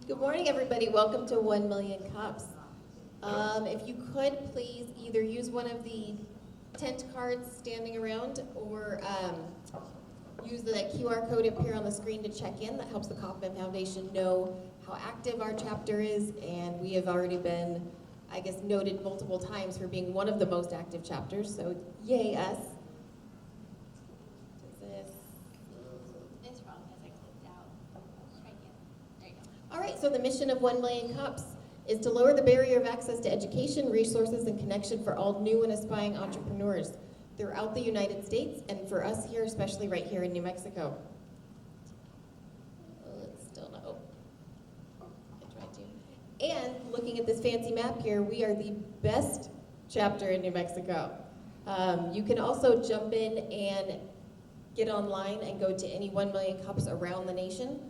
Good morning, everybody. Welcome to 1 Million Cups. If you could, please either use one of the tent cards standing around or use the QR code up here on the screen to check in. That helps the Kaufman Foundation know how active our chapter is, and we have already been, I guess, noted multiple times for being one of the most active chapters, so yay us. It's wrong because I clicked out. Try again. There you go. All right, so the mission of 1 Million Cups is to lower the barrier of access to education, resources, and connection for all new and aspiring entrepreneurs throughout the United States, and for us here, especially right here in New Mexico. It's still not open. I tried to. And looking at this fancy map here, we are the best chapter in New Mexico. You can also jump in and get online and go to any 1 Million Cups around the nation.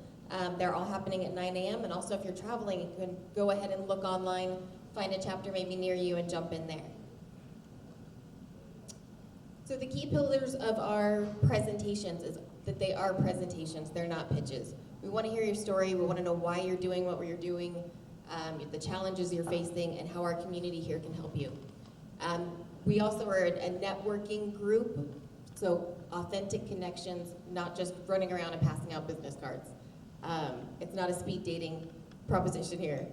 They're all happening at 9 a.m. And also if you're traveling, you can go ahead and look online, find a chapter maybe near you and jump in there. So the key pillars of our presentations is that they are presentations, they're not pitches. We want to hear your story, we want to know why you're doing what you're doing, the challenges you're facing, and how our community here can help you. We also are a networking group, so authentic connections, not just running around and passing out business cards. It's not a speed dating proposition here.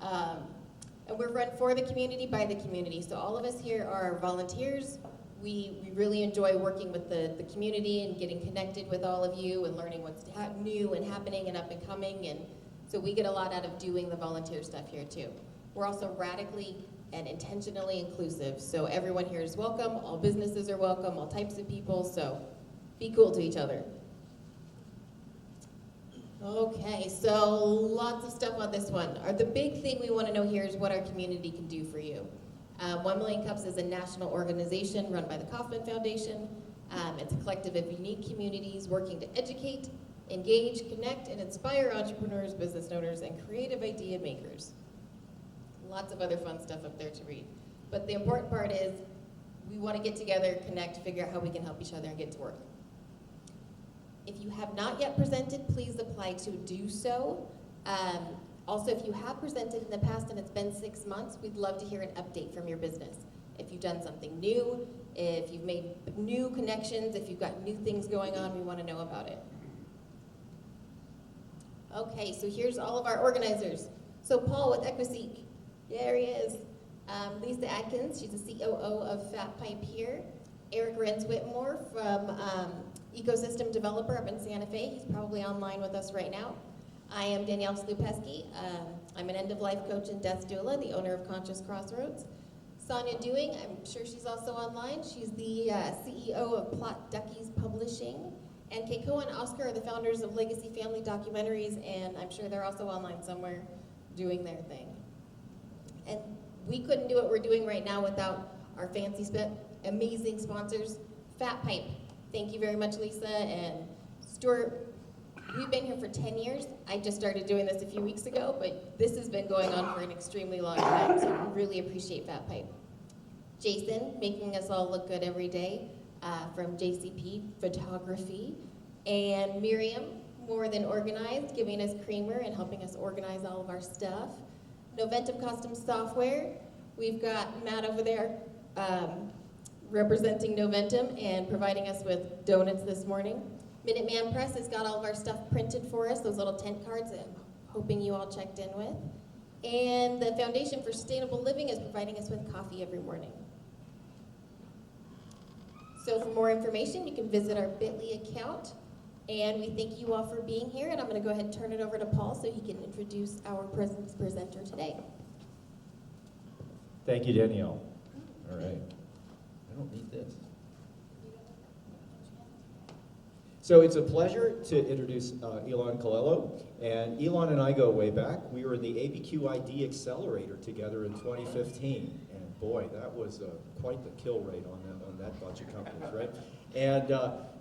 And we're run for the community, by the community. So all of us here are volunteers. We really enjoy working with the community and getting connected with all of you and learning what's new and happening and up and coming. And so we get a lot out of doing the volunteer stuff here too. We're also radically and intentionally inclusive. So everyone here is welcome, all businesses are welcome, all types of people, so be cool to each other. Okay, so lots of stuff on this one. The big thing we want to know here is what our community can do for you. 1 Million Cups is a national organization run by the Kaufman Foundation. It's a collective of unique communities working to educate, engage, connect, and inspire entrepreneurs, business owners, and creative idea makers. Lots of other fun stuff up there to read. But the important part is we want to get together, connect, figure out how we can help each other and get to work. If you have not yet presented, please apply to do so. Also, if you have presented in the past and it's been 6 months, we'd love to hear an update from your business. If you've done something new, if you've made new connections, if you've got new things going on, we want to know about it. Okay, so here's all of our organizers. So Paul with Equiseek, there he is. Lisa Atkins, she's the COO of Fatpipe here. Eric Renz-Whitmore from Ecosystem Developer up in Santa Fe. He's probably online with us right now. I am Danielle Slupeski. I'm an end-of-life coach and death doula, the owner of Conscious Crossroads. Sonia Dewing, I'm sure she's also online. She's the CEO of Plot Duckies Publishing. And Keiko and Oscar are the founders of Legacy Family Documentaries, and I'm sure they're also online somewhere doing their thing. And we couldn't do what we're doing right now without our amazing sponsors, Fatpipe. Thank you very much, Lisa and Stuart. We've been here for 10 years. I just started doing this a few weeks ago, but this has been going on for an extremely long time, so we really appreciate Fatpipe. Jason, making us all look good every day from JCP Photography. And Miriam, More Than Organized, giving us creamer and helping us organize all of our stuff. Noventum Custom Software. We've got Matt over there representing Noventum and providing us with donuts this morning. Minuteman Press has got all of our stuff printed for us, those little tent cards that I'm hoping you all checked in with. And the Foundation for Sustainable Living is providing us with coffee every morning. So for more information, you can visit our Bitly account. And we thank you all for being here, and I'm going to go ahead and turn it over to Paul so he can introduce our presenter today. Thank you, Danielle. All right. I don't need this. So it's a pleasure to introduce Elan Colello, and Elan and I go way back. We were in the ABQID Accelerator together in 2015, and boy, that was quite the kill rate on that bunch of companies, right? And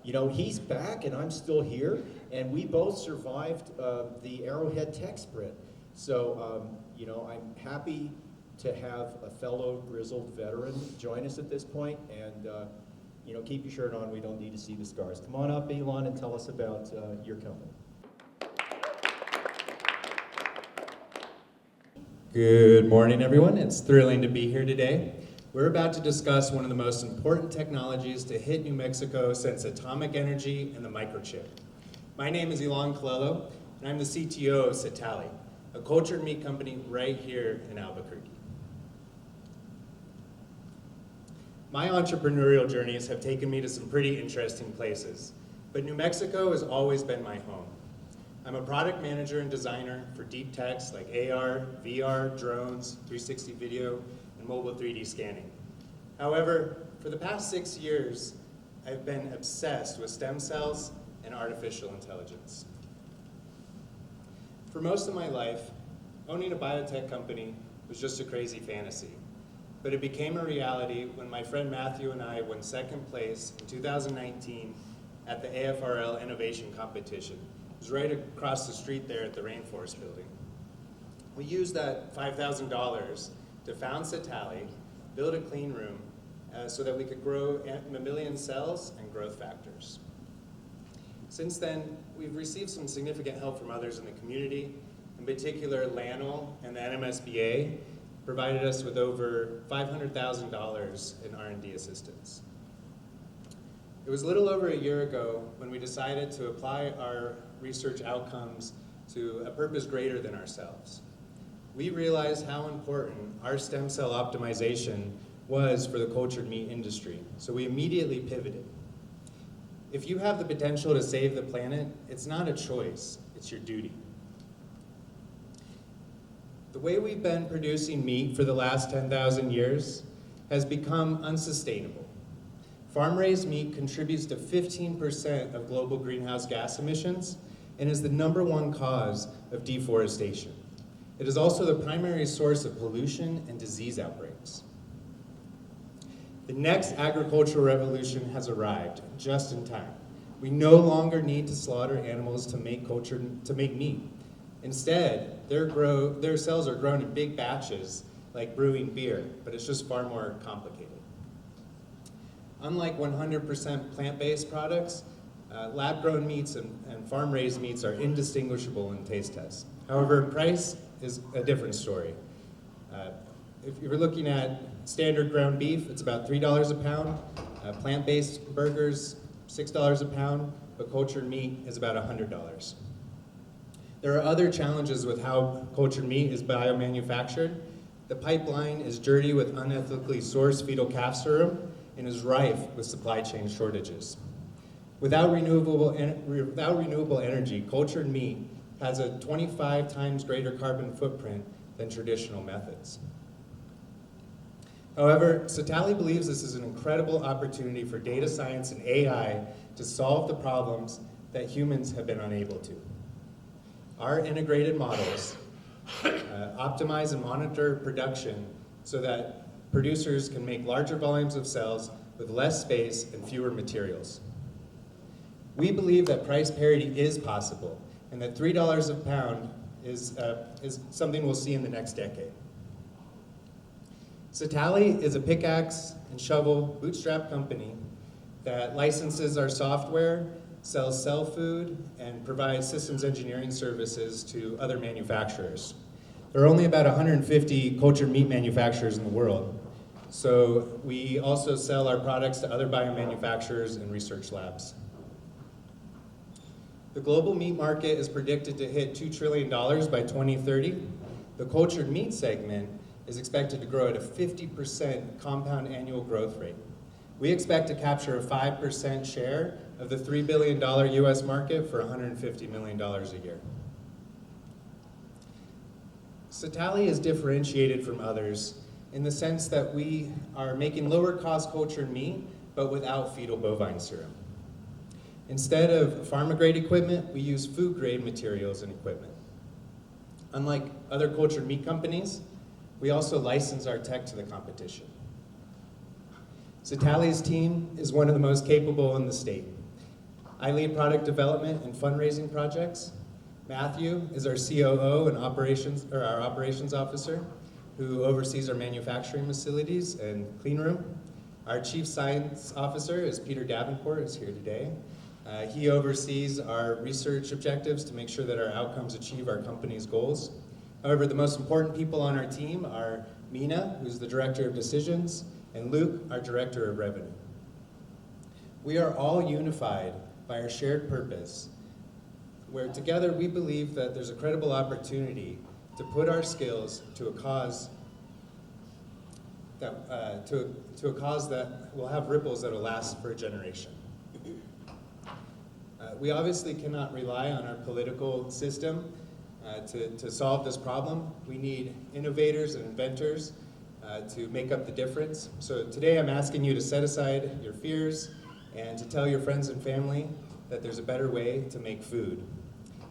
you know, he's back, and I'm still here, and we both survived the Arrowhead Tech Sprint. So you know, I'm happy to have a fellow grizzled veteran join us at this point, and you know, keep your shirt on. We don't need to see the scars. Come on up, Elan, and tell us about your company. Good morning, everyone. It's thrilling to be here today. We're about to discuss one of the most important technologies to hit New Mexico since atomic energy and the microchip. My name is Elan Colello, and I'm the CTO of Cetaly, a cultured meat company right here in Albuquerque. My entrepreneurial journeys have taken me to some pretty interesting places, but New Mexico has always been my home. I'm a product manager and designer for deep techs like AR, VR, drones, 360 video, and mobile 3D scanning. However, for the past 6 years, I've been obsessed with stem cells and artificial intelligence. For most of my life, owning a biotech company was just a crazy fantasy. But it became a reality when my friend Matthew and I won second place in 2019 at the AFRL Innovation Competition. It was right across the street there at the Rainforest Building. We used that $5,000 to found Cetaly, build a clean room, so that we could grow mammalian cells and growth factors. Since then, we've received some significant help from others in the community. In particular, LANL and the NMSBA provided us with over $500,000 in R&D assistance. It was a little over a year ago when we decided to apply our research outcomes to a purpose greater than ourselves. We realized how important our stem cell optimization was for the cultured meat industry, so we immediately pivoted. If you have the potential to save the planet, it's not a choice, it's your duty. The way we've been producing meat for the last 10,000 years has become unsustainable. Farm-raised meat contributes to 15% of global greenhouse gas emissions and is the #1 cause of deforestation. It is also the primary source of pollution and disease outbreaks. The next agricultural revolution has arrived just in time. We no longer need to slaughter animals to make meat. Instead, their cells are grown in big batches like brewing beer, but it's just far more complicated. Unlike 100% plant-based products, lab-grown meats and farm-raised meats are indistinguishable in taste tests. However, price is a different story. If you're looking at standard ground beef, it's about $3 a pound. Plant-based burgers, $6 a pound, but cultured meat is about $100. There are other challenges with how cultured meat is biomanufactured. The pipeline is dirty with unethically sourced fetal calf serum and is rife with supply chain shortages. Without renewable energy, cultured meat has a 25 times greater carbon footprint than traditional methods. However, Cetaly believes this is an incredible opportunity for data science and AI to solve the problems that humans have been unable to. Our integrated models optimize and monitor production so that producers can make larger volumes of cells with less space and fewer materials. We believe that price parity is possible and that $3 a pound is something we'll see in the next decade. Cetaly is a pickaxe and shovel bootstrap company that licenses our software, sells cell food, and provides systems engineering services to other manufacturers. There are only about 150 cultured meat manufacturers in the world, so we also sell our products to other biomanufacturers and research labs. The global meat market is predicted to hit $2 trillion by 2030. The cultured meat segment is expected to grow at a 50% compound annual growth rate. We expect to capture a 5% share of the $3 billion US market for $150 million a year. Cetaly is differentiated from others in the sense that we are making lower cost cultured meat, but without fetal bovine serum. Instead of pharma-grade equipment, we use food-grade materials and equipment. Unlike other cultured meat companies, we also license our tech to the competition. Cetaly's team is one of the most capable in the state. I lead product development and fundraising projects. Matthew is our COO and our operations officer, who oversees our manufacturing facilities and clean room. Our chief science officer is Peter Davenport, who's here today. He oversees our research objectives to make sure that our outcomes achieve our company's goals. However, the most important people on our team are Mina, who's the Director of Decisions, and Luke, our Director of Revenue. We are all unified by our shared purpose, where together we believe that there's a credible opportunity to put our skills to a cause that will have ripples that will last for a generation. We obviously cannot rely on our political system to solve this problem. We need innovators and inventors to make up the difference. So today I'm asking you to set aside your fears and to tell your friends and family that there's a better way to make food,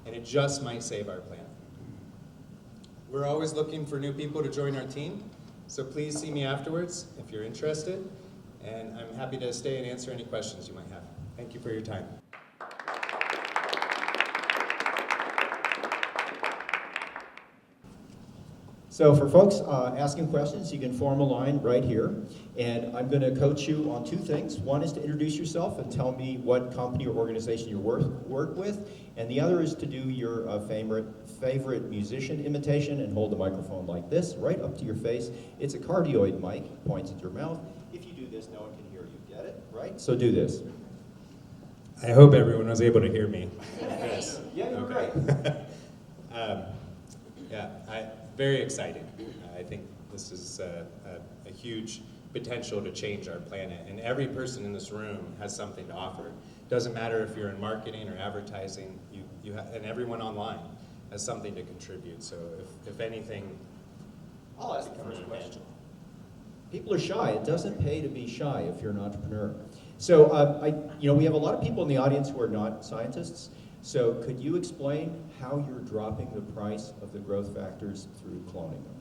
and it just might save our planet. We're always looking for new people to join our team, so please see me afterwards if you're interested, and I'm happy to stay and answer any questions you might have. Thank you for your time. So for folks asking questions, you can form a line right here, and I'm going to coach you on two things. One is to introduce yourself and tell me what company or organization you work with, and the other is to do your favorite musician imitation and hold the microphone like this, right up to your face. It's a cardioid mic, points at your mouth. If you do this, no one can hear you. Get it? Right? So do this. I hope everyone was able to hear me. Yes. Yeah, you're okay. right. Very exciting. I think this is a huge potential to change our planet, and every person in this room has something to offer. Doesn't matter if you're in marketing or advertising, and everyone online has something to contribute. So if anything, I'll ask the first question. People are shy. It doesn't pay to be shy if you're an entrepreneur. So we have a lot of people in the audience who are not scientists. So could you explain how you're dropping the price of the growth factors through cloning them?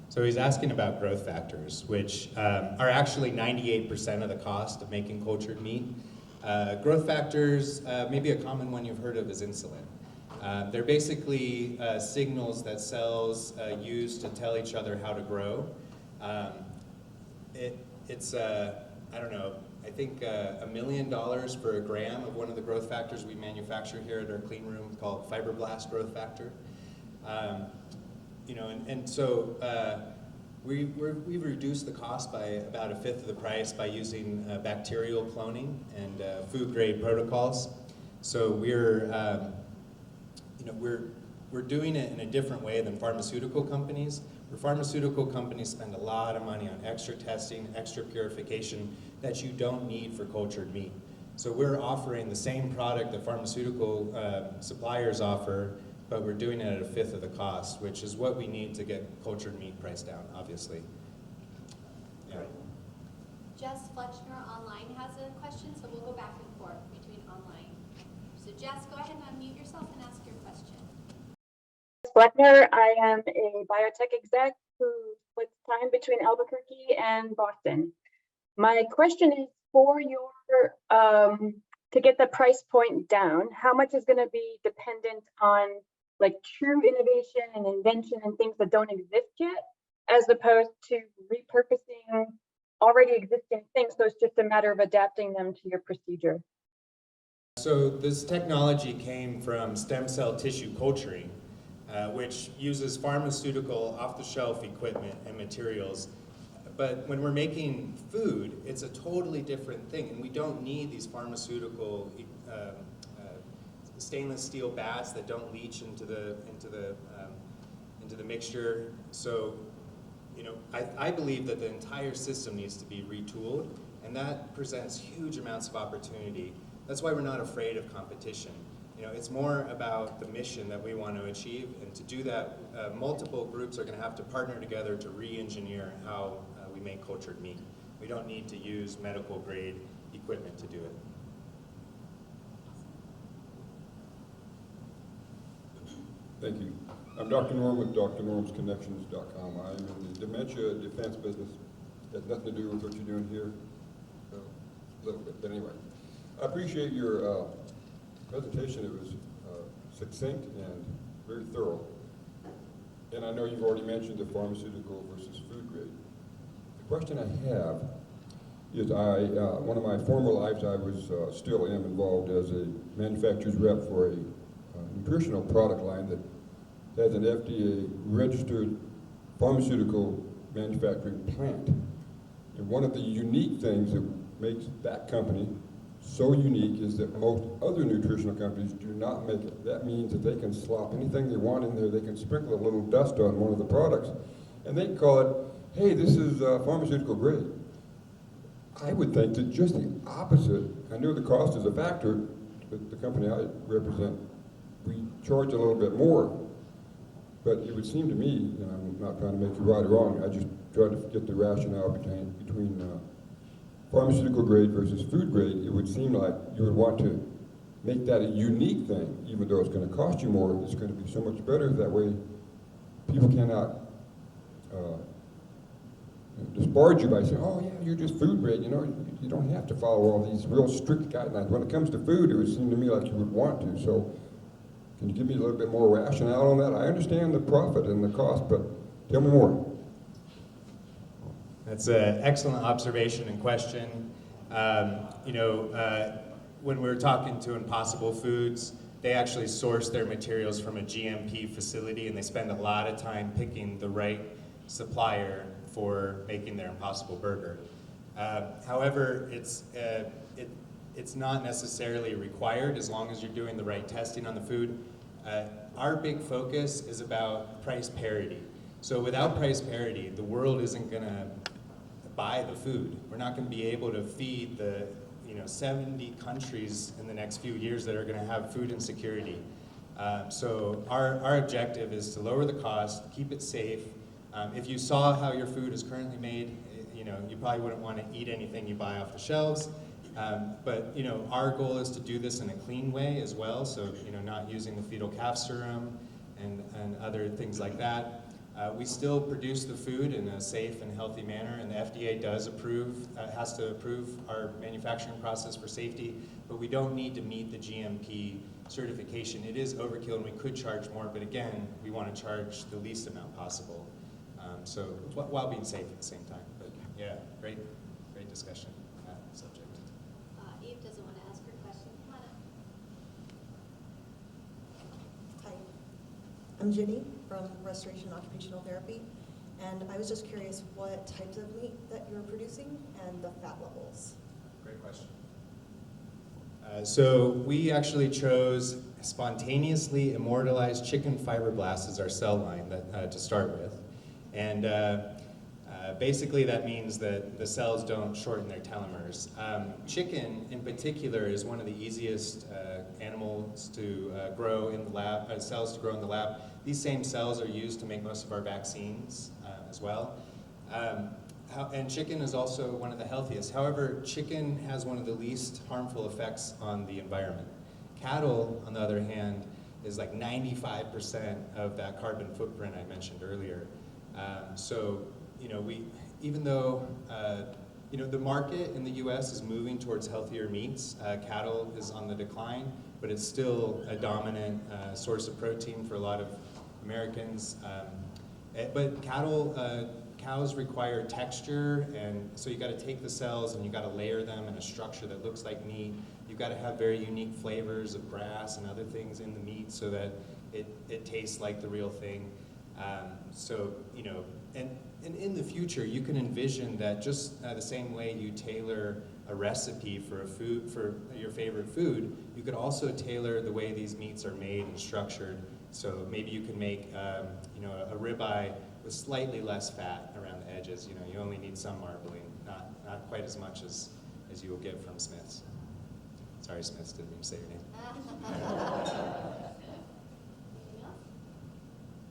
So he's asking about growth factors, which are actually 98% of the cost of making cultured meat. Growth factors, maybe a common one you've heard of is insulin. They're basically signals that cells use to tell each other how to grow. I don't know, I think $1 million for a gram of one of the growth factors we manufacture here at our clean room called fibroblast growth factor. So we've reduced the cost by about a fifth of the price by using bacterial cloning and food grade protocols. So we're doing it in a different way than pharmaceutical companies. Where pharmaceutical companies spend a lot of money on extra testing, extra purification that you don't need for cultured meat. So we're offering the same product that pharmaceutical suppliers offer, but we're doing it at a fifth of the cost, which is what we need to get cultured meat price down, obviously. Yeah. Jess Fletchner online has a question, so we'll go back and forth between online. So Jess, go ahead and unmute yourself and ask your question. Fletner. I am a biotech exec who splits time between Albuquerque and Boston. My question is for your, to get the price point down, how much is going to be dependent on like true innovation and invention and things that don't exist yet, as opposed to repurposing already existing things, so it's just a matter of adapting them to your procedure? So this technology came from stem cell tissue culturing, which uses pharmaceutical off-the-shelf equipment and materials. But when we're making food, it's a totally different thing, and we don't need these pharmaceutical stainless steel bats that don't leach into the mixture. So, I believe that the entire system needs to be retooled, and that presents huge amounts of opportunity. That's why we're not afraid of competition. It's more about the mission that we want to achieve, and to do that, multiple groups are going to have to partner together to re-engineer how we make cultured meat. We don't need to use medical grade equipment to do it. Thank you. I'm Dr. Norm with drnormsconnections.com. I'm in the dementia defense business. It has nothing to do with what you're doing here, a little bit, but anyway. I appreciate your presentation. It was succinct and very thorough. And I know you've already mentioned the pharmaceutical versus food grade. The question I have is one of my former lives, I was still am involved as a manufacturer's rep for a nutritional product line that has an FDA registered pharmaceutical manufacturing plant. And one of the unique things that makes that company so unique is that most other nutritional companies do not make it. That means that they can slop anything they want in there. They can sprinkle a little dust on one of the products, and they call it, hey, this is pharmaceutical grade. I would think that just the opposite. I know the cost is a factor, but the company I represent, we charge a little bit more. But it would seem to me, and I'm not trying to make you right or wrong, I just try to get the rationale between pharmaceutical grade versus food grade. It would seem like you would want to make that a unique thing, even though it's going to cost you more. It's going to be so much better. That way, people cannot disparage you by saying, oh yeah, you're just food grade. You know, you don't have to follow all these real strict guidelines. When it comes to food, it would seem to me like you would want to. So can you give me a little bit more rationale on that? I understand the profit and the cost, but tell me more. That's an excellent observation and question. When we're talking to Impossible Foods, they actually source their materials from a GMP facility, and they spend a lot of time picking the right supplier for making their Impossible Burger. However, it's not necessarily required as long as you're doing the right testing on the food. Our big focus is about price parity. So without price parity, the world isn't going to buy the food. We're not going to be able to feed the 70 countries in the next few years that are going to have food insecurity. So our objective is to lower the cost, keep it safe. If you saw how your food is currently made, you probably wouldn't want to eat anything you buy off the shelves. But our goal is to do this in a clean way as well. So not using the fetal calf serum and other things like that. We still produce the food in a safe and healthy manner, and the FDA has to approve our manufacturing process for safety, but we don't need to meet the GMP certification. It is overkill and we could charge more, but again, we want to charge the least amount possible. So while being safe at the same time. But yeah, great discussion on that subject. Eve doesn't want to ask her question. Come on up. Hi, I'm Ginny from Restoration Occupational Therapy, and I was just curious what types of meat that you're producing and the fat levels. Great question. So we actually chose spontaneously immortalized chicken fibroblasts as our cell line to start with. And basically that means that the cells don't shorten their telomeres. Chicken in particular is one of the easiest animals to grow in the lab, cells to grow in the lab. These same cells are used to make most of our vaccines as well. And chicken is also one of the healthiest. However, chicken has one of the least harmful effects on the environment. Cattle, on the other hand, is like 95% of that carbon footprint I mentioned earlier. So, even though, the market in the U.S. is moving towards healthier meats, cattle is on the decline, but it's still a dominant source of protein for a lot of Americans. But cows require texture, and so you got to take the cells and you got to layer them in a structure that looks like meat. You've got to have very unique flavors of grass and other things in the meat so that it tastes like the real thing. And in the future, you can envision that just the same way you tailor a recipe for your favorite food, you could also tailor the way these meats are made and structured. So maybe you can make, a ribeye with slightly less fat around the edges. You only need some marbling, not quite as much as you will get from Smith's. Sorry, Smith's, didn't mean to say your name. Anything else?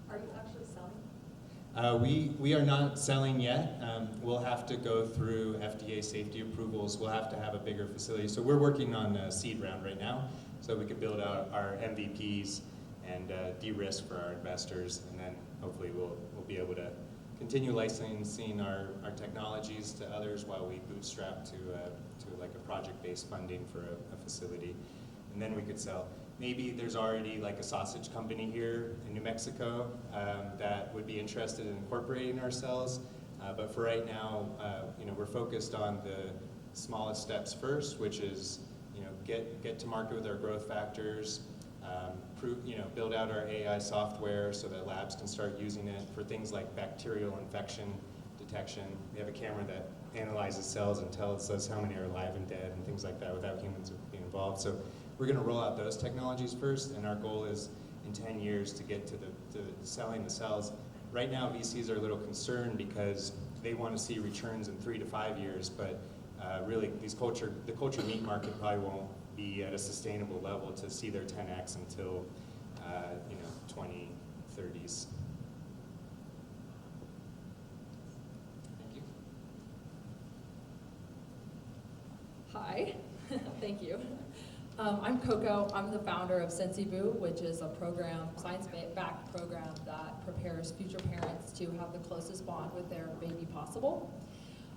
Are you actually selling? We are not selling yet. We'll have to go through FDA safety approvals. We'll have to have a bigger facility. So we're working on a seed round right now, so we can build out our MVPs and de-risk for our investors, and then hopefully we'll be able to continue licensing our technologies to others while we bootstrap to like a project-based funding for a facility, and then we could sell. Maybe there's already like a sausage company here in New Mexico that would be interested in incorporating our cells, but for right now, we're focused on the smallest steps first, which is get to market with our growth factors, build out our AI software so that labs can start using it for things like bacterial infection detection. We have a camera that analyzes cells and tells us how many are alive and dead and things like that without humans being involved. So we're going to roll out those technologies first, and our goal is in 10 years to get to selling the cells. Right now, VCs are a little concerned because they want to see returns in 3 to 5 years, but really the culture meat market probably won't be at a sustainable level to see their 10x until 2030s. Thank you. Hi, thank you. I'm Coco. I'm the founder of SensiBoo, which is a program, science-backed program that prepares future parents to have the closest bond with their baby possible.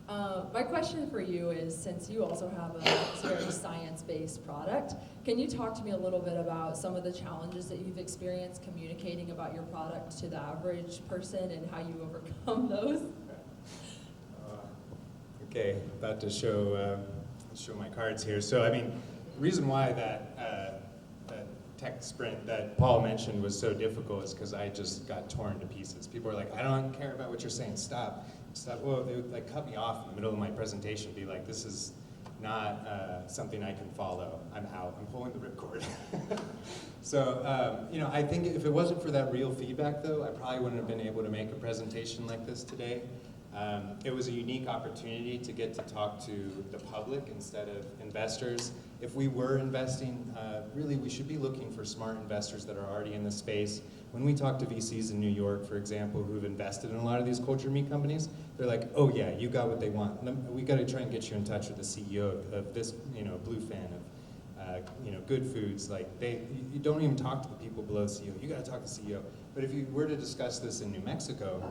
My question for you is, since you also have a very science-based product, can you talk to me a little bit about some of the challenges that you've experienced communicating about your product to the average person and how you overcome those? Okay, about to show my cards here. So, I mean, the reason why that tech sprint that Paul mentioned was so difficult is because I just got torn to pieces. People were like, I don't care about what you're saying, stop. Well, they would like cut me off in the middle of my presentation, be like, this is not something I can follow. I'm out, I'm pulling the ripcord. So, I think if it wasn't for that real feedback though, I probably wouldn't have been able to make a presentation like this today. It was a unique opportunity to get to talk to the public instead of investors. If we were investing, really we should be looking for smart investors that are already in the space. When we talk to VCs in New York, for example, who've invested in a lot of these culture meat companies, they're like, oh yeah, you got what they want. We got to try and get you in touch with the CEO of this, Bluefin, of Good Foods. Like you don't even talk to the people below the CEO. You got to talk to the CEO. But if you were to discuss this in New Mexico,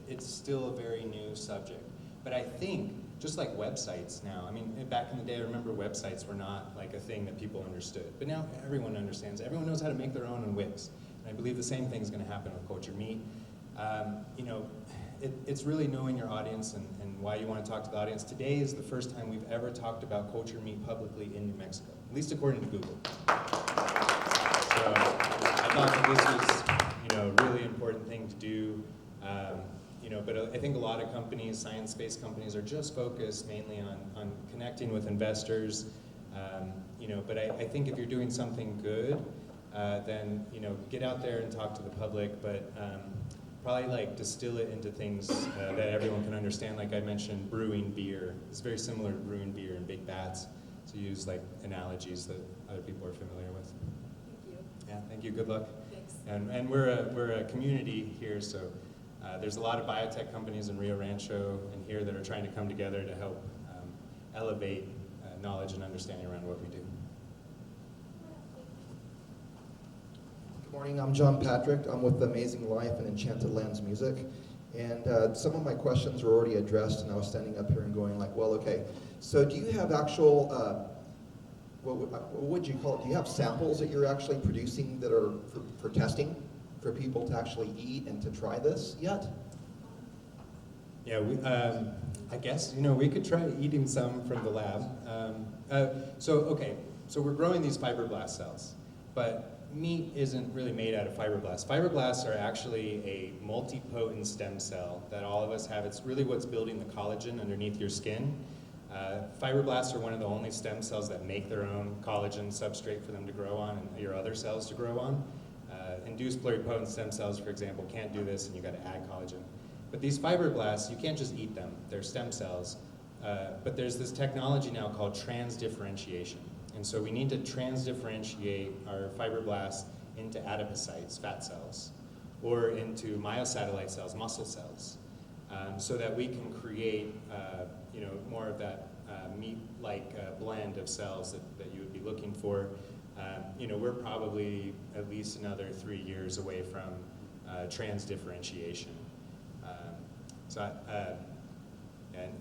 it's still a very new subject. But I think, just like websites now, I mean, back in the day, I remember websites were not like a thing that people understood. But now everyone understands. Everyone knows how to make their own in Wix. And I believe the same thing is going to happen with Culture Meat. It's really knowing your audience and why you want to talk to the audience. Today is the first time we've ever talked about Culture Meat publicly in New Mexico, at least according to Google. So I thought that this was, a really important thing to do. But I think a lot of companies, science-based companies, are just focused mainly on connecting with investors. But I think if you're doing something good, then get out there and talk to the public. But probably distill it into things that everyone can understand. Like I mentioned, brewing beer. It's very similar to brewing beer in big vats. So use analogies that other people are familiar with. Thank you. Yeah, thank you. Good luck. Thanks. And we're a community here, so there's a lot of biotech companies in Rio Rancho and here that are trying to come together to help elevate knowledge and understanding around what we do. Good morning, I'm John Patrick. I'm with Amazing Life and Enchanted Lands Music. And some of my questions were already addressed, and I was standing up here and going like, well, okay. So do you have actual, what would you call it? Do you have samples that you're actually producing that are for testing, for people to actually eat and to try this yet? Yeah, I guess, we could try eating some from the lab. So we're growing these fibroblast cells, but meat isn't really made out of fibroblasts. Fibroblasts are actually a multipotent stem cell that all of us have. It's really what's building the collagen underneath your skin. Fibroblasts are one of the only stem cells that make their own collagen substrate for them to grow on and your other cells to grow on. Induced pluripotent stem cells, for example, can't do this, and you've got to add collagen. But these fibroblasts, you can't just eat them. They're stem cells. But there's this technology now called transdifferentiation. And so we need to transdifferentiate our fibroblasts into adipocytes, fat cells, or into myosatellite cells, muscle cells, so that we can create more of that meat-like blend of cells that you would be looking for. We're probably at least another 3 years away from transdifferentiation.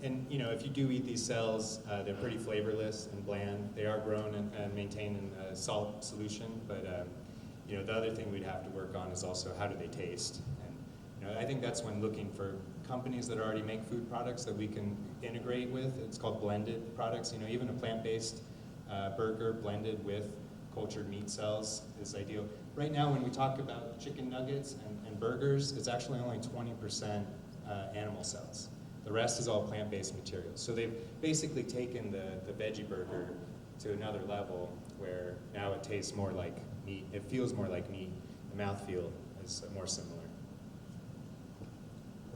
If you do eat these cells, they're pretty flavorless and bland. They are grown and maintained in a salt solution, but the other thing we'd have to work on is also how do they taste. And I think that's when looking for companies that already make food products that we can integrate with. It's called blended products. Even a plant-based burger blended with cultured meat cells is ideal. Right now, when we talk about chicken nuggets and burgers, it's actually only 20% animal cells. The rest is all plant-based materials. So they've basically taken the veggie burger to another level where now it tastes more like meat. It feels more like meat. The mouthfeel is more similar.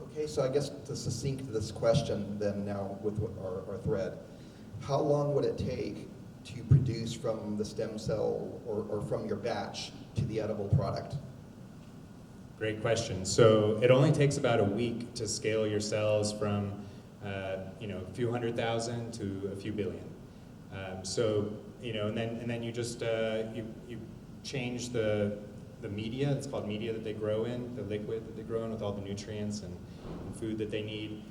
Okay, so I guess to succinct this question then now with our thread, how long would it take to produce from the stem cell or from your batch to the edible product? Great question. So it only takes about a week to scale your cells from a few 100,000 to a few billion. And then you just you change the media. It's called media that they grow in, the liquid that they grow in with all the nutrients and food that they need.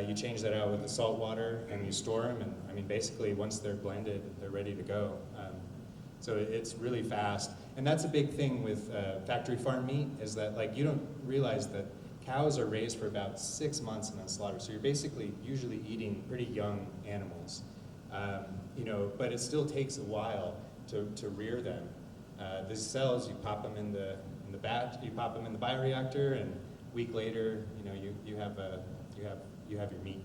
You change that out with the salt water and you store them. And I mean, basically, once they're blended, they're ready to go. So it's really fast. And that's a big thing with factory farm meat is that like you don't realize that cows are raised for about 6 months and then slaughtered. So you're basically usually eating pretty young animals. But it still takes a while to rear them. The cells, you pop them in the batch, you pop them in the bioreactor, and a week later, you have your meat.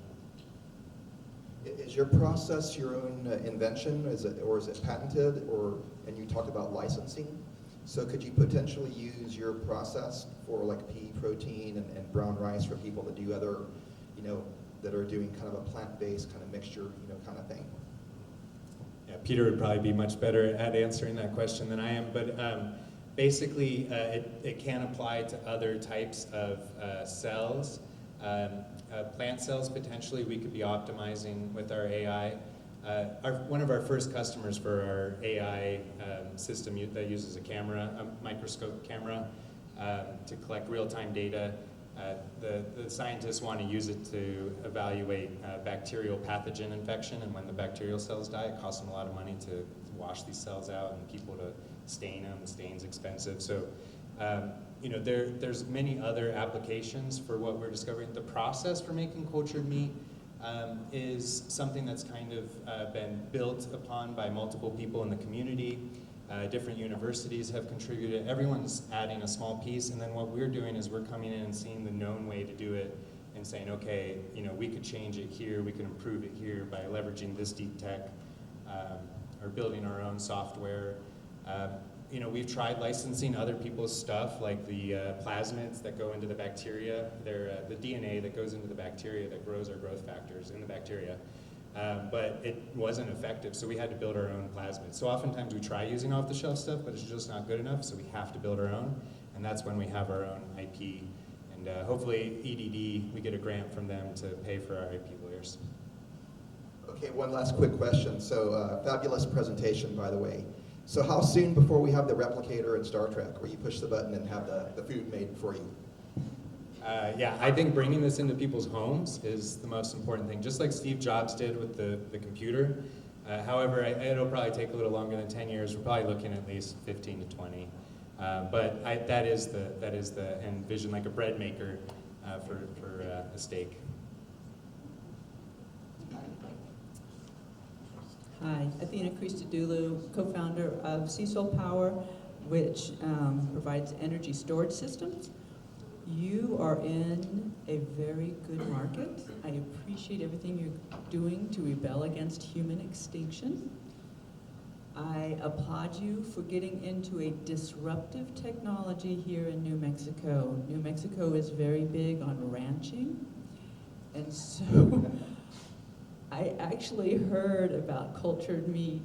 Is your process your own invention? Is it patented? And you talked about licensing. So could you potentially use your process for like pea protein and brown rice for people that do other, that are doing kind of a plant-based kind of mixture, kind of thing? Yeah, Peter would probably be much better at answering that question than I am, but basically it can apply to other types of cells. Plant cells, potentially, we could be optimizing with our AI. One of our first customers for our AI system that uses a microscope camera, to collect real-time data. The scientists want to use it to evaluate bacterial pathogen infection, and when the bacterial cells die, it costs them a lot of money to wash these cells out and people to stain them. The stain's expensive. So, there's many other applications for what we're discovering. The process for making cultured meat is something that's kind of been built upon by multiple people in the community. Different universities have contributed. Everyone's adding a small piece, and then what we're doing is we're coming in and seeing the known way to do it and saying, okay, we could change it here, we can improve it here by leveraging this deep tech, or building our own software. We've tried licensing other people's stuff, like the plasmids that go into the bacteria. They're the DNA that goes into the bacteria that grows our growth factors in the bacteria. But it wasn't effective, so we had to build our own plasmids. So oftentimes we try using off-the-shelf stuff, but it's just not good enough, so we have to build our own, and that's when we have our own IP. And hopefully EDD, we get a grant from them to pay for our IP lawyers. Okay, one last quick question. So fabulous presentation, by the way. So how soon before we have the replicator in Star Trek, where you push the button and have the food made for you? Yeah, I think bringing this into people's homes is the most important thing, just like Steve Jobs did with the computer. However, it'll probably take a little longer than 10 years. We're probably looking at least 15 to 20. But that is the end vision, like a bread maker for a steak. Hi, Athena Christodoulou, co-founder of Seasol Power, which provides energy storage systems. You are in a very good market. I appreciate everything you're doing to rebel against human extinction. I applaud you for getting into a disruptive technology here in New Mexico. New Mexico is very big on ranching, and so I actually heard about cultured meat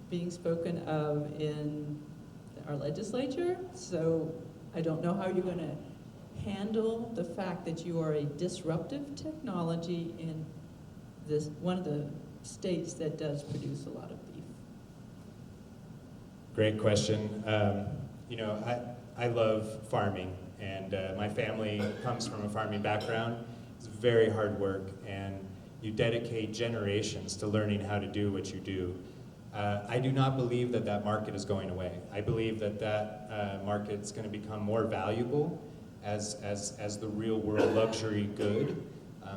being spoken of in our legislature, so I don't know how you're going to handle the fact that you are a disruptive technology in this one of the states that does produce a lot of beef. Great question. I love farming, and my family comes from a farming background. It's very hard work, and you dedicate generations to learning how to do what you do. I do not believe that market is going away. I believe that market's going to become more valuable as the real world luxury good.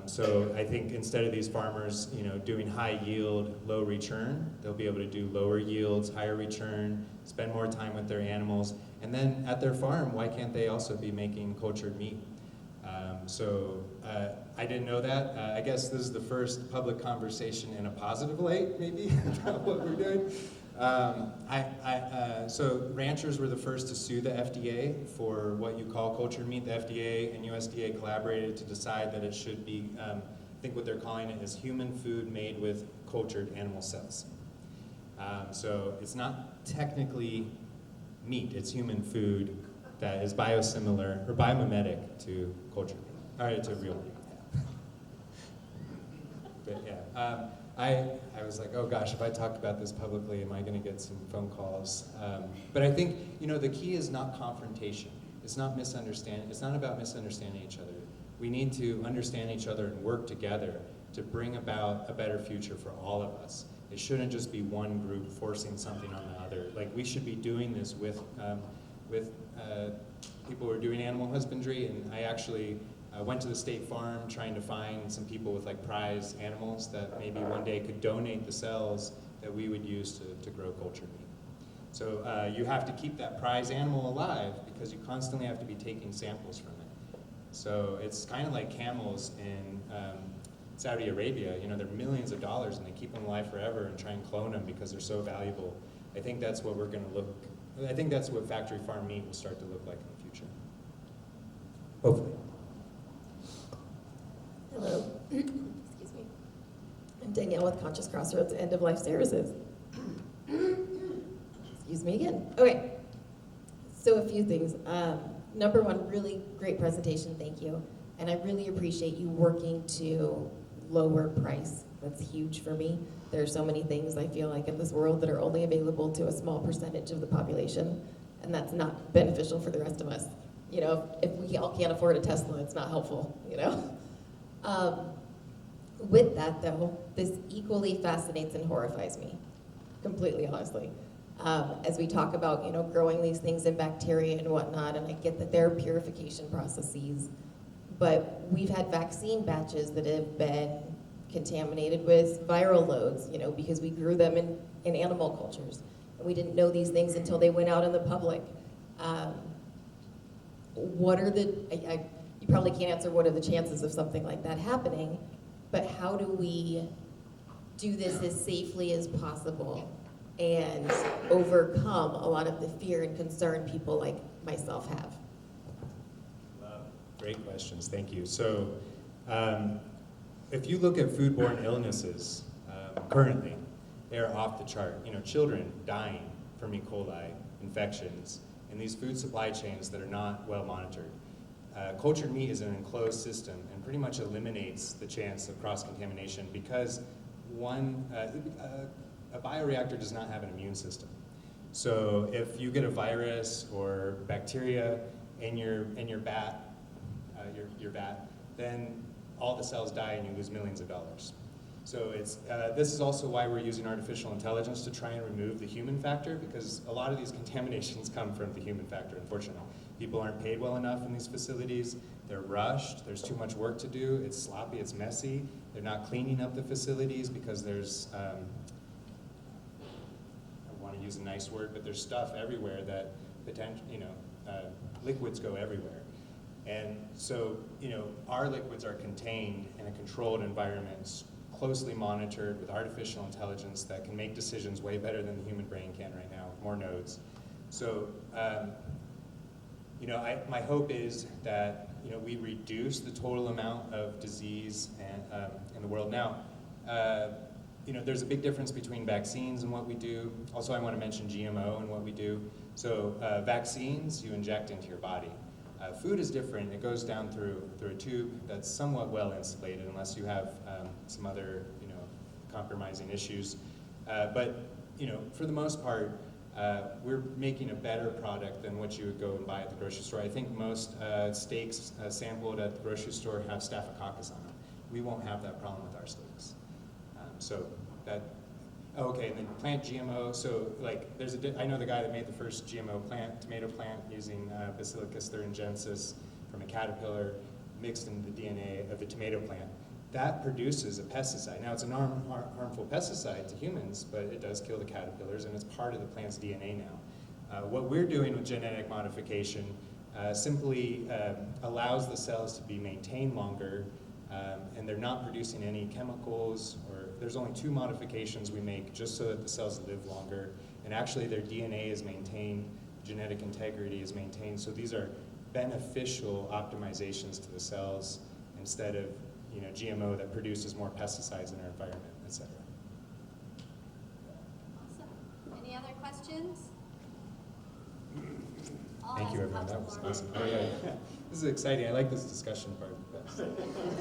So I think instead of these farmers, doing high yield, low return, they'll be able to do lower yields, higher return, spend more time with their animals, and then at their farm, why can't they also be making cultured meat? I didn't know that. I guess this is the first public conversation in a positive light, maybe, about what we're doing. So ranchers were the first to sue the FDA for what you call cultured meat. The FDA and USDA collaborated to decide that it should be, I think what they're calling it is human food made with cultured animal cells. So it's not technically meat, it's human food that is biosimilar or biomimetic to cultured meat, or to real meat. But yeah. I was like, oh gosh, if I talk about this publicly, am I going to get some phone calls? But I think, the key is not confrontation. It's not misunderstanding. It's not about misunderstanding each other. We need to understand each other and work together to bring about a better future for all of us. It shouldn't just be one group forcing something on the other. Like, we should be doing this with people who are doing animal husbandry, and I actually went to the state farm trying to find some people with prize animals that maybe one day could donate the cells that we would use to grow cultured meat. So you have to keep that prize animal alive because you constantly have to be taking samples from it. So it's kind of like camels in Saudi Arabia. They're millions of dollars and they keep them alive forever and try and clone them because they're so valuable. I think that's what I think that's what factory farm meat will start to look like in the future. Hopefully. Hello. Excuse me. I'm Danielle with Conscious Crossroads End of Life Services. Excuse me again. Okay. So a few things. Number one, really great presentation. Thank you. And I really appreciate you working to lower price. That's huge for me. There are so many things I feel like in this world that are only available to a small percentage of the population, and that's not beneficial for the rest of us. If we all can't afford a Tesla, it's not helpful, With that though, this equally fascinates and horrifies me, completely honestly. As we talk about, growing these things in bacteria and whatnot, and I get that there are purification processes, but we've had vaccine batches that have been contaminated with viral loads, because we grew them in animal cultures. And we didn't know these things until they went out in the public. You probably can't answer what are the chances of something like that happening, but how do we do this as safely as possible and overcome a lot of the fear and concern people like myself have? Great questions, thank you. So, if you look at foodborne illnesses currently, they are off the chart. Children dying from E. coli infections in these food supply chains that are not well monitored. Cultured meat is an enclosed system and pretty much eliminates the chance of cross-contamination because a bioreactor does not have an immune system. So if you get a virus or bacteria in your vat, then all the cells die and you lose millions of dollars. So this is also why we're using artificial intelligence to try and remove the human factor, because a lot of these contaminations come from the human factor, unfortunately. People aren't paid well enough in these facilities. They're rushed. There's too much work to do. It's sloppy. It's messy. They're not cleaning up the facilities because there's, I want to use a nice word, but there's stuff everywhere that liquids go everywhere. And so, our liquids are contained in a controlled environment, closely monitored with artificial intelligence that can make decisions way better than the human brain can right now, with more nodes. So, my hope is that, we reduce the total amount of disease in the world. Now, there's a big difference between vaccines and what we do. Also, I want to mention GMO and what we do. So, vaccines you inject into your body. Food is different. It goes down through a tube that's somewhat well insulated, unless you have some other, compromising issues. But for the most part, we're making a better product than what you would go and buy at the grocery store. I think most steaks sampled at the grocery store have staphylococcus on them. We won't have that problem with our steaks. Okay, and then plant GMO. So I know the guy that made the first GMO tomato plant using Basilicus thuringiensis from a caterpillar. mixed in the DNA of the tomato plant. That produces a pesticide. Now, it's a harmful pesticide to humans, but it does kill the caterpillars, and it's part of the plant's DNA now. What we're doing with genetic modification simply allows the cells to be maintained longer, and they're not producing any chemicals, or there's only 2 modifications we make just so that the cells live longer, and actually their DNA is maintained, genetic integrity is maintained, so these are beneficial optimizations to the cells instead of GMO that produces more pesticides in our environment, etc. Awesome. Any other questions? Thank you, everyone. That was awesome. Oh, yeah. This is exciting. I like this discussion part best.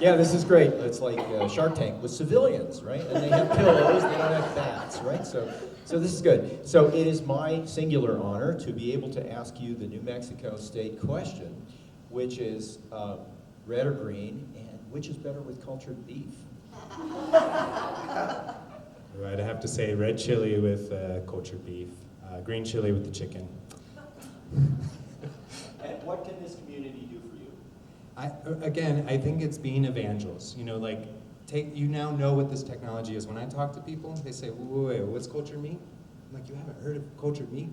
Yeah, this is great. It's like Shark Tank with civilians, right? And they have pillows, they don't have bats, right? So this is good. So it is my singular honor to be able to ask you the New Mexico State question, which is red or green, and which is better with cultured beef? I'd have to say red chili with cultured beef, green chili with the chicken. And what can this community do for you? I think it's being evangelists. You now know what this technology is. When I talk to people, they say, wait, what's cultured meat? I'm like, you haven't heard of cultured meat?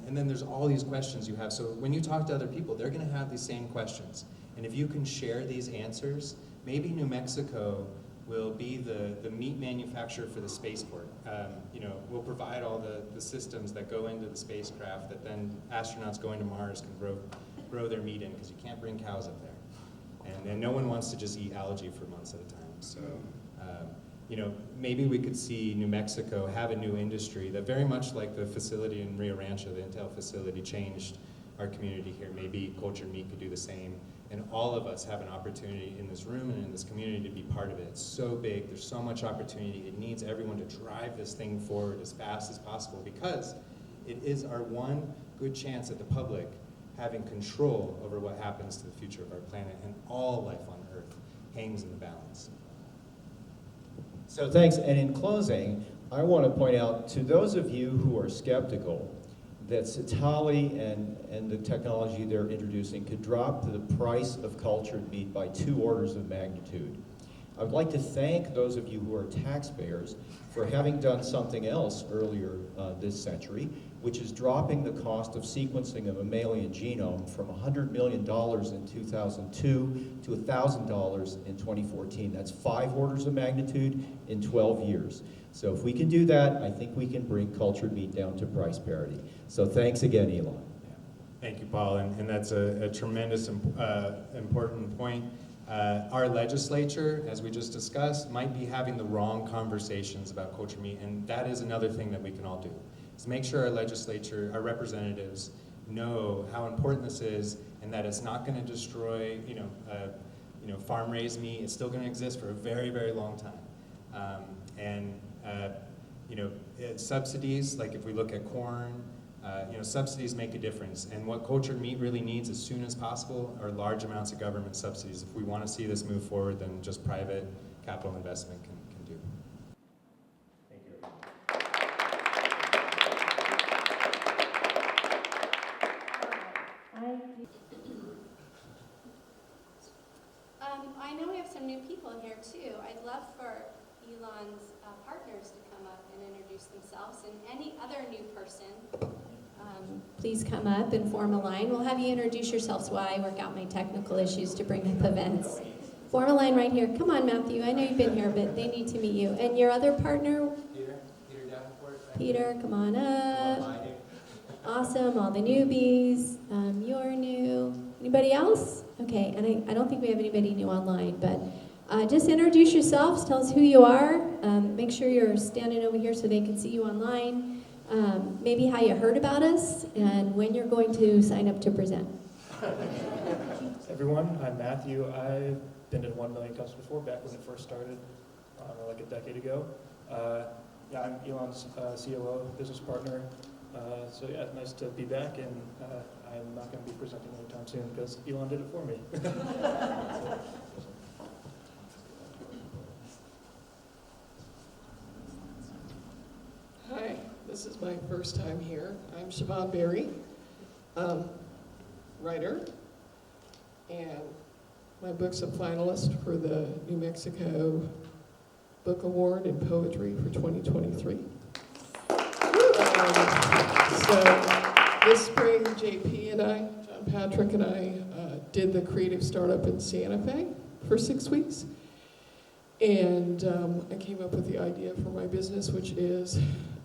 And then there's all these questions you have. So when you talk to other people, they're going to have these same questions. And if you can share these answers, maybe New Mexico will be the meat manufacturer for the spaceport. We'll provide all the systems that go into the spacecraft that then astronauts going to Mars can grow their meat in, because you can't bring cows up there. And no one wants to just eat algae for months at a time. So, maybe we could see New Mexico have a new industry that, very much like the facility in Rio Rancho, the Intel facility, changed our community here. Maybe cultured meat could do the same. And all of us have an opportunity in this room and in this community to be part of it. It's so big, there's so much opportunity. It needs everyone to drive this thing forward as fast as possible, because it is our one good chance at the public having control over what happens to the future of our planet, and all life on Earth hangs in the balance. So thanks, and in closing, I want to point out to those of you who are skeptical that Cetaly and the technology they're introducing could drop the price of cultured meat by 2 orders of magnitude. I would like to thank those of you who are taxpayers for having done something else earlier this century, which is dropping the cost of sequencing a mammalian genome from $100 million in 2002 to $1,000 in 2014. That's 5 orders of magnitude in 12 years. So if we can do that, I think we can bring cultured meat down to price parity. So thanks again, Elan. Thank you, Paul, and that's a tremendous important point. Our legislature, as we just discussed, might be having the wrong conversations about cultured meat, and that is another thing that we can all do, is make sure our legislature, our representatives, know how important this is, and that it's not going to destroy, farm-raised meat. It's still going to exist for a very, very long time. Subsidies, like if we look at corn, subsidies make a difference. And what cultured meat really needs as soon as possible are large amounts of government subsidies. If we want to see this move forward, then just private capital investment can do. Thank you. I know we have some new people here too. I'd love for Elan's partners to come up and introduce themselves, and any other new person, please come up and form a line. We'll have you introduce yourselves while I work out my technical issues to bring up events. Form a line right here. Come on, Matthew. I know you've been here, but they need to meet you. And your other partner? Peter Davenport. Peter, come on up. Awesome. All the newbies. You're new. Anybody else? Okay, and I don't think we have anybody new online, but just introduce yourselves. Tell us who you are. Make sure you're standing over here so they can see you online. Maybe how you heard about us and when you're going to sign up to present. Everyone, I'm Matthew. I've been to 1 Million Cups before, back when it first started, like a decade ago. I'm Elan's COO, business partner. So yeah, nice to be back, and I'm not going to be presenting anytime soon because Elan did it for me. Hi, this is my first time here. I'm Siobhan Berry, writer, and My book's a finalist for the New Mexico Book Award in Poetry for 2023. So this spring, JP and I, John Patrick and I, did the creative startup in Santa Fe for 6 weeks. And I came up with the idea for my business, which is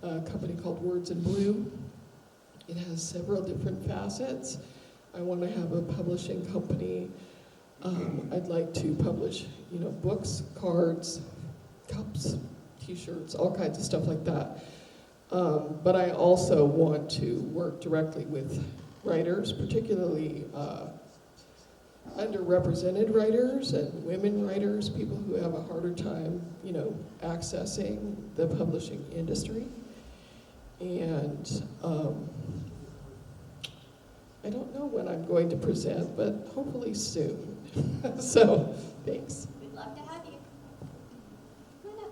a company called Words in Blue. It has several different facets. I want to have a publishing company. I'd like to publish, books, cards, cups, t-shirts, all kinds of stuff like that. But I also want to work directly with writers, particularly underrepresented writers and women writers, people who have a harder time, accessing the publishing industry. And I don't know when I'm going to present, but hopefully soon. So, thanks. We'd love to have you. Come on up.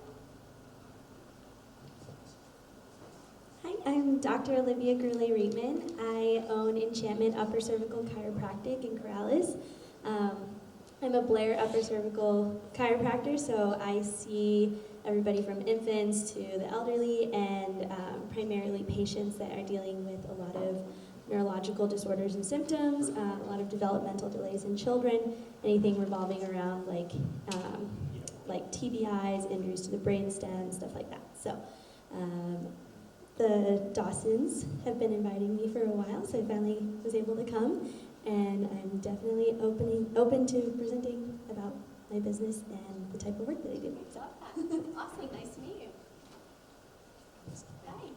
Hi, I'm Dr. Olivia Gurley-Reitman. I own Enchantment Upper Cervical Chiropractic in Corrales. I'm a Blair upper cervical chiropractor, so I see everybody from infants to the elderly and primarily patients that are dealing with a lot of neurological disorders and symptoms, a lot of developmental delays in children, anything revolving around like TBIs, injuries to the brainstem, stuff like that. So the Dawsons have been inviting me for a while, so I finally was able to come, and I'm definitely open to presenting about my business and the type of work that I do. So. Awesome, nice to meet you. Hi.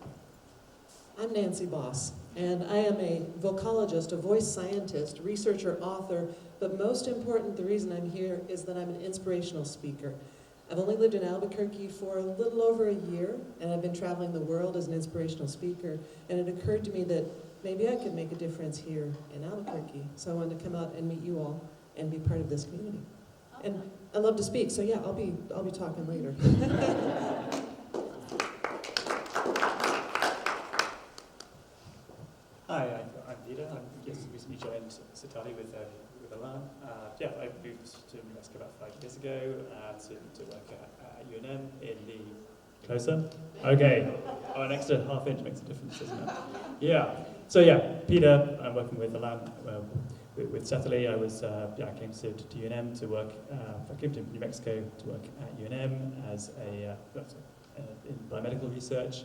I'm Nancy Boss, and I am a vocalogist, a voice scientist, researcher, author, but most important, the reason I'm here is that I'm an inspirational speaker. I've only lived in Albuquerque for a little over a year, and I've been traveling the world as an inspirational speaker, and it occurred to me that maybe I could make a difference here in Albuquerque, so I wanted to come out and meet you all and be part of this community. Awesome. And I love to speak, so yeah, I'll be talking later. Hi, I'm Peter. I'm just recently joined Cetaly with Elan. I moved to New Mexico about 5 years ago to work at UNM in the... Closer? Okay. Oh, an extra half inch makes a difference, doesn't it? Yeah. So Peter, I'm working with Elan, with Cetaly. I came to UNM to work, I came to New Mexico to work at UNM as in biomedical research.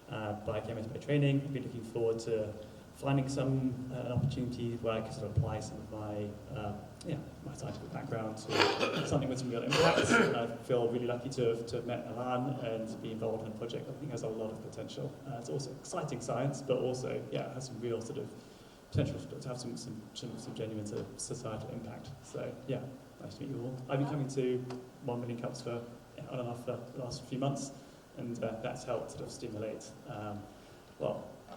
Biochemist by training. I've been looking forward to finding an opportunity where I can sort of apply some of my scientific background to something with some real impact. I feel really lucky to have met Elan and be involved in a project that I think has a lot of potential. It's also exciting science, but also has some real sort of potential to have some genuine sort of societal impact. So nice to meet you all. I've been coming to 1 million cups for on and off for the last few months, and that's helped sort of stimulate,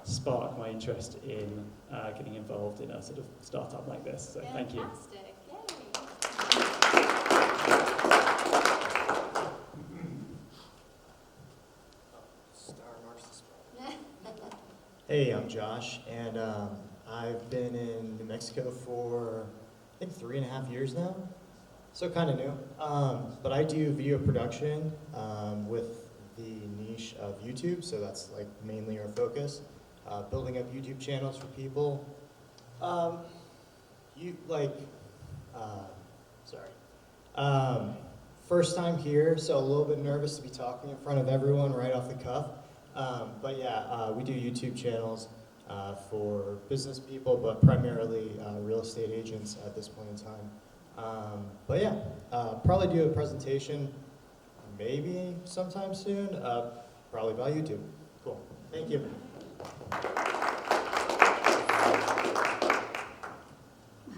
spark my interest in getting involved in a sort of startup like this. So thank you. Fantastic. Yay. Hey, I'm Josh, and I've been in New Mexico for, I think, 3.5 years now, so kind of new. But I do video production with the niche of YouTube, so that's like mainly our focus. Building up YouTube channels for people. First time here, so a little bit nervous to be talking in front of everyone right off the cuff. We do YouTube channels for business people, but primarily real estate agents at this point in time. Probably do a presentation maybe sometime soon, probably by YouTube. Cool, thank you.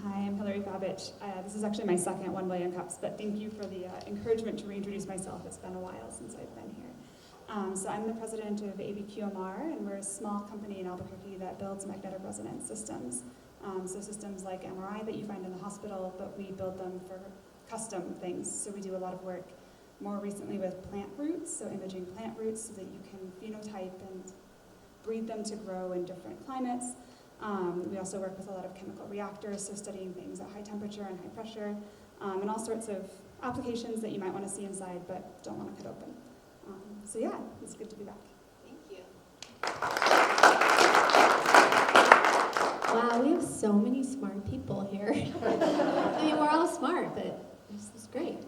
Hi, I'm Hillary Babich. This is actually my second 1 million cups, but thank you for the encouragement to reintroduce myself. It's been a while since I've been here. So I'm the president of ABQMR, and we're a small company in Albuquerque that builds magnetic resonance systems. So systems like MRI that you find in the hospital, but we build them for custom things. So we do a lot of work more recently with plant roots, so imaging plant roots so that you can phenotype and breed them to grow in different climates. We also work with a lot of chemical reactors, so studying things at high temperature and high pressure, and all sorts of applications that you might want to see inside but don't want to cut open. So yeah, it's good to be back. Thank you. Wow, we have so many smart people here. I mean, we're all smart, but this is great.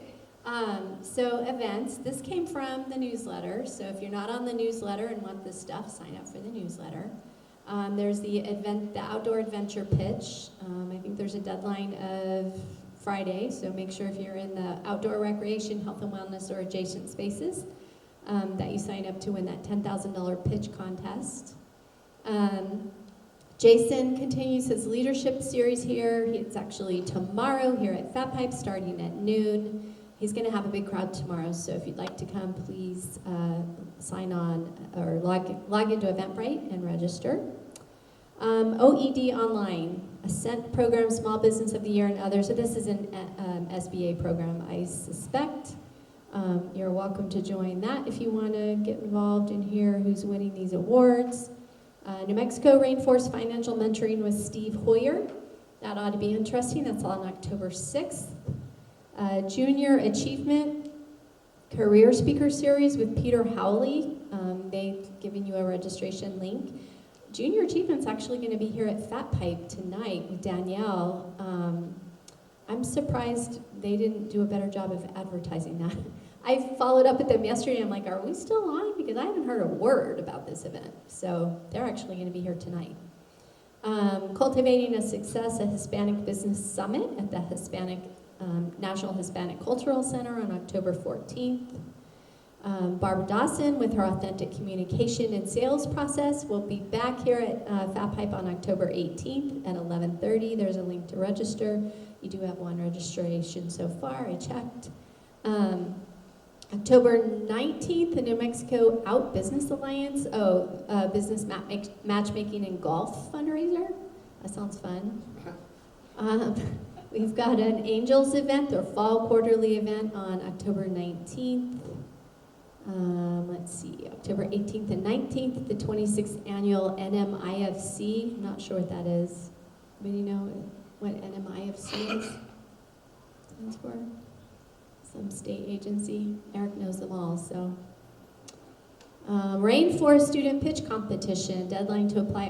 So events, this came from the newsletter. So if you're not on the newsletter and want this stuff, sign up for the newsletter. There's the outdoor adventure pitch. I think there's a deadline of Friday, so make sure if you're in the outdoor recreation, health and wellness, or adjacent spaces, that you sign up to win that $10,000 pitch contest. Jason continues his leadership series here. It's actually tomorrow here at Fatpipe starting at noon. He's going to have a big crowd tomorrow, so if you'd like to come, please sign on or log into Eventbrite and register. OED Online, Ascent Program, Small Business of the Year, and others. So this is an SBA program, I suspect. You're welcome to join that if you want to get involved and hear who's winning these awards. New Mexico Rainforest Financial Mentoring with Steve Hoyer. That ought to be interesting. That's on October 6th. Junior Achievement Career Speaker Series with Peter Howley. They've given you a registration link. Junior Achievement's actually going to be here at Fatpipe tonight with Danielle. I'm surprised they didn't do a better job of advertising that. I followed up with them yesterday. I'm like, are we still on? Because I haven't heard a word about this event. So they're actually going to be here tonight. Cultivating a Success, a Hispanic Business Summit at the National Hispanic Cultural Center on October 14th. Barbara Dawson with her Authentic Communication and Sales Process will be back here at Fatpipe on October 18th at 11:30. There's a link to register. You do have one registration so far, I checked. October 19th, the New Mexico Out Business Alliance, business matchmaking and golf fundraiser. That sounds fun. We've got an Angels event, their fall quarterly event on October 19th. Let's see, October 18th and 19th, the 26th annual NMIFC. I'm not sure what that is. Anybody know what NMIFC is? Stands for? Some state agency. Eric knows them all, so. Rainforest Student Pitch Competition, deadline to apply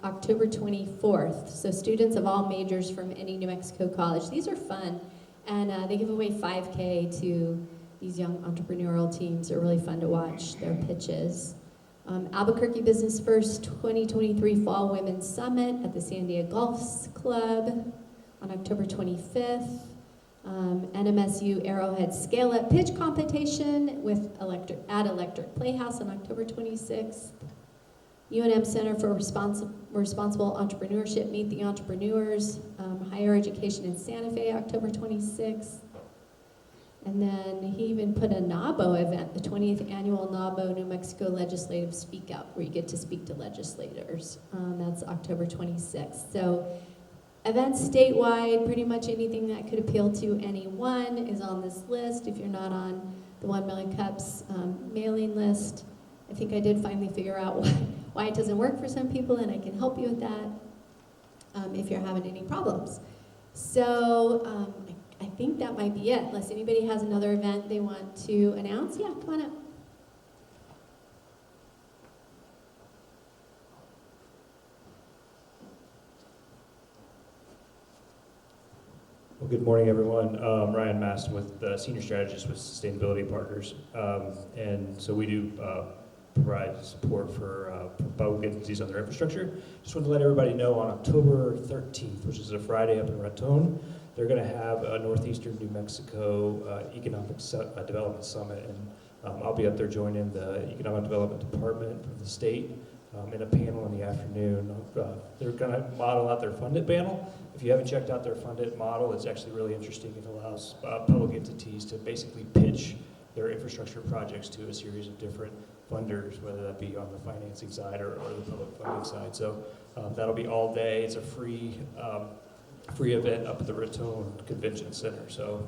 October 24th. So students of all majors from any New Mexico college. These are fun, and they give away 5K to these young entrepreneurial teams. They're really fun to watch their pitches. Albuquerque Business First 2023 Fall Women's Summit at the Sandia Golf Club on October 25th. NMSU Arrowhead Scale Up Pitch Competition with Electric Playhouse on October 26th. UNM Center for Responsible Entrepreneurship, Meet the Entrepreneurs, Higher Education in Santa Fe, October 26th. And then he even put a NABO event, the 20th Annual NABO New Mexico Legislative Speak Out, where you get to speak to legislators. That's October 26th. So events statewide, pretty much anything that could appeal to anyone is on this list. If you're not on the 1 Million Cups mailing list, I think I did finally figure out why it doesn't work for some people, and I can help you with that if you're having any problems. So I think that might be it, unless anybody has another event they want to announce. Yeah, come on up. Well, good morning, everyone. Ryan Maston with the Senior Strategist with Sustainability Partners. And so we do provide support for public agencies on their infrastructure. Just wanted to let everybody know on October 13th, which is a Friday up in Raton, they're going to have a Northeastern New Mexico Economic Development Summit. And I'll be up there joining the Economic Development Department of the state in a panel in the afternoon. They're going to model out their Fund It panel. If you haven't checked out their Fund It model, it's actually really interesting. It allows public entities to basically pitch their infrastructure projects to a series of different funders, whether that be on the financing side or the public funding side. So that'll be all day. It's a free event up at the Raton Convention Center. So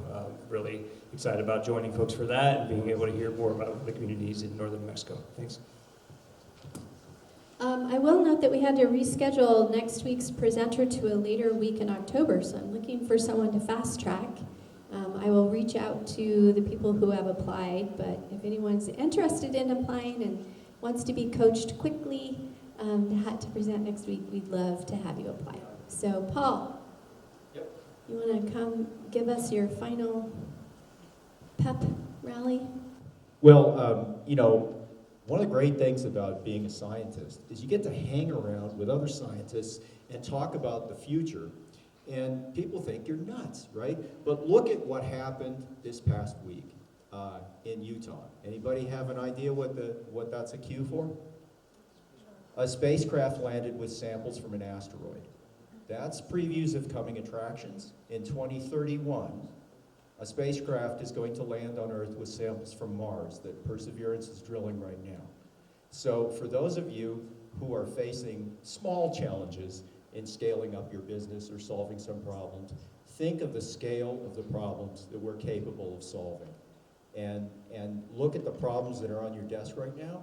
really excited about joining folks for that and being able to hear more about the communities in northern New Mexico. Thanks. I I will note that we had to reschedule next week's presenter to a later week in October, so I'm looking for someone to fast track. I will reach out to the people who have applied, but if anyone's interested in applying and wants to be coached quickly to present next week, we'd love to have you apply. So, Paul, Yep. you want to come give us your final pep rally? Well, you know, one of the great things about being a scientist is you get to hang around with other scientists and talk about the future, and people think you're nuts, right? But look at what happened this past week in Utah. Anybody have an idea what that's a cue for? A spacecraft landed with samples from an asteroid. That's previews of coming attractions. In 2031, a spacecraft is going to land on Earth with samples from Mars that Perseverance is drilling right now. So for those of you who are facing small challenges in scaling up your business or solving some problems, think of the scale of the problems that we're capable of solving. And look at the problems that are on your desk right now.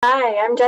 Hi, I'm Jessica.